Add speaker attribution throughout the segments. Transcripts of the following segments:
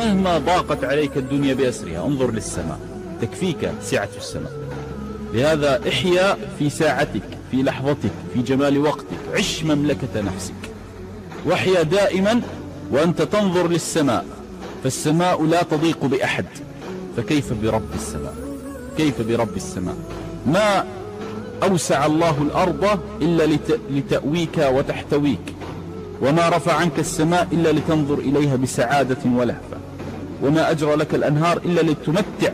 Speaker 1: مهما ضاقت عليك الدنيا بأسرها انظر للسماء، تكفيك سعة السماء. لهذا احيا في ساعتك، في لحظتك، في جمال وقتك، عش مملكة نفسك، واحيا دائما وأنت تنظر للسماء، فالسماء لا تضيق بأحد، فكيف برب السماء؟ كيف برب السماء؟ ما أوسع الله الأرض إلا لتأويك وتحتويك، وما رفع عنك السماء إلا لتنظر إليها بسعادة ولهفة، وما أجرى لك الأنهار إلا لتمتع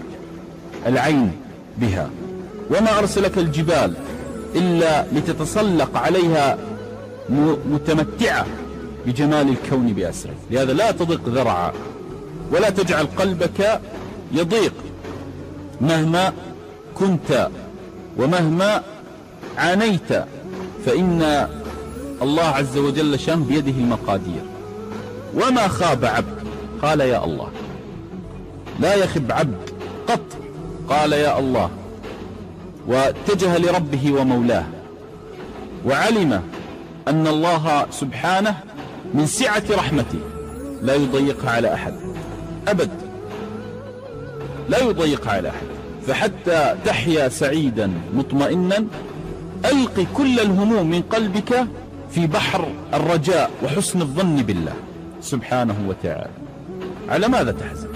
Speaker 1: العين بها، وما أرسلك الجبال إلا لتتسلق عليها متمتعة بجمال الكون بأسره. لهذا لا تضيق ذرعا ولا تجعل قلبك يضيق مهما كنت ومهما عانيت، فإن الله عز وجل شان بيده المقادير. وما خاب عبد قال يا الله، لا يخب عبد قط قال يا الله، واتجه لربه ومولاه، وعلم أن الله سبحانه من سعة رحمته لا يضيقها على أحد أبد، لا يضيقها على أحد. فحتى تحيا سعيدا مطمئنا ألقي كل الهموم من قلبك في بحر الرجاء وحسن الظن بالله سبحانه وتعالى. على ماذا تحزن؟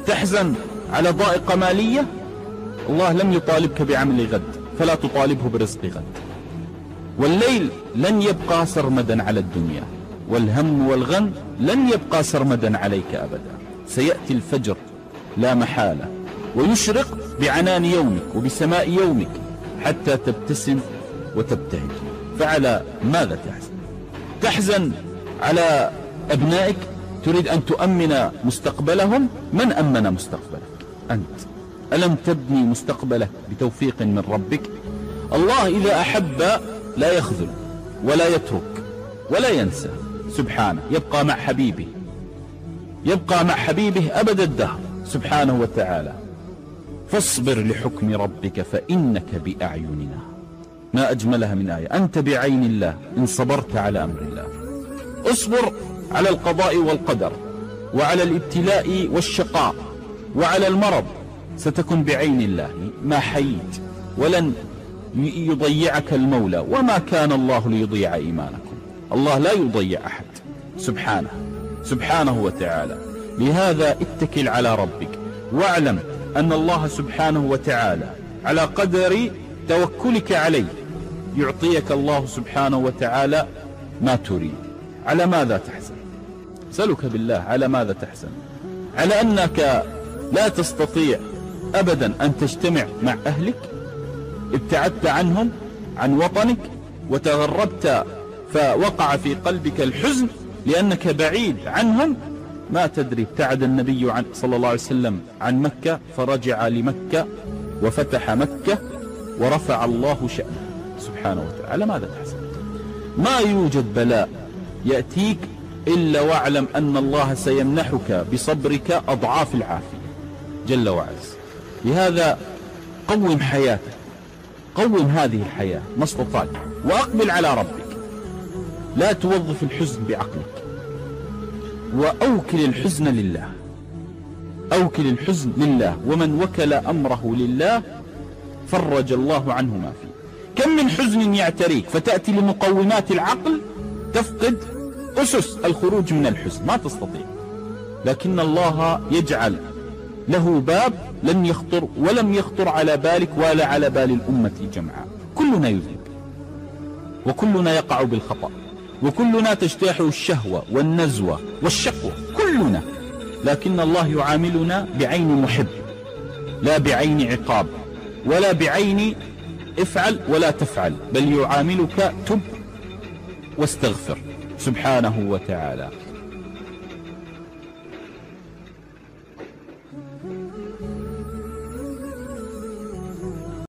Speaker 1: تحزن على ضائقة مالية؟ الله لم يطالبك بعمل غد، فلا تطالبه برزق غد. والليل لن يبقى سرمدا على الدنيا، والهم والغم لن يبقى سرمدا عليك أبدا. سيأتي الفجر لا محالة ويشرق بعنان يومك وبسماء يومك حتى تبتسم وتبتهج. فعلى ماذا تحزن؟ تحزن على أبنائك؟ تريد أن تؤمن مستقبلهم؟ من أمن مستقبلك؟ أنت. ألم تبني مستقبلك بتوفيق من ربك؟ الله إذا أحب لا يخذل ولا يترك ولا ينسى سبحانه، يبقى مع حبيبه، يبقى مع حبيبه أبد الدهر سبحانه وتعالى. فاصبر لحكم ربك فإنك بأعيننا. ما أجملها من آية، أنت بعين الله إن صبرت على أمر الله. اصبر على القضاء والقدر، وعلى الابتلاء والشقاء، وعلى المرض، ستكون بعين الله ما حييت، ولن يضيعك المولى. وما كان الله ليضيع إيمانكم، الله لا يضيع أحد سبحانه وتعالى. لهذا اتكل على ربك، واعلم أن الله سبحانه وتعالى على قدر توكلك عليه يعطيك الله سبحانه وتعالى ما تريد. على ماذا تحزن؟ سألك بالله، على ماذا تحزن؟ على أنك لا تستطيع أبدا أن تجتمع مع أهلك، ابتعدت عنهم عن وطنك وتغربت، فوقع في قلبك الحزن لأنك بعيد عنهم. ما تدري، ابتعد النبي صلى الله عليه وسلم عن مكة فرجع لمكة وفتح مكة ورفع الله شأنه سبحانه وتعالى. على ماذا تحزن؟ ما يوجد بلاء يأتيك إلا واعلم أن الله سيمنحك بصبرك أضعاف العافية جل وعز. لهذا قوم حياتك، قوم هذه الحياة ما استطعت، وأقبل على ربك. لا توظف الحزن بعقلك، وأوكل الحزن لله، أوكل الحزن لله. ومن وكل أمره لله فرج الله عنه ما فيه. كم من حزن يعتريك فتأتي لمقومات العقل تفقد أسس الخروج من الحزن، ما تستطيع، لكن الله يجعل له باب لن يخطر ولم يخطر على بالك ولا على بال الأمة جمعاء. كلنا يذنب، وكلنا يقع بالخطأ، وكلنا تجتاحه الشهوة والنزوة والشقوة، كلنا، لكن الله يعاملنا بعين محب، لا بعين عقاب، ولا بعين افعل ولا تفعل، بل يعاملك تب واستغفر سبحانه وتعالى.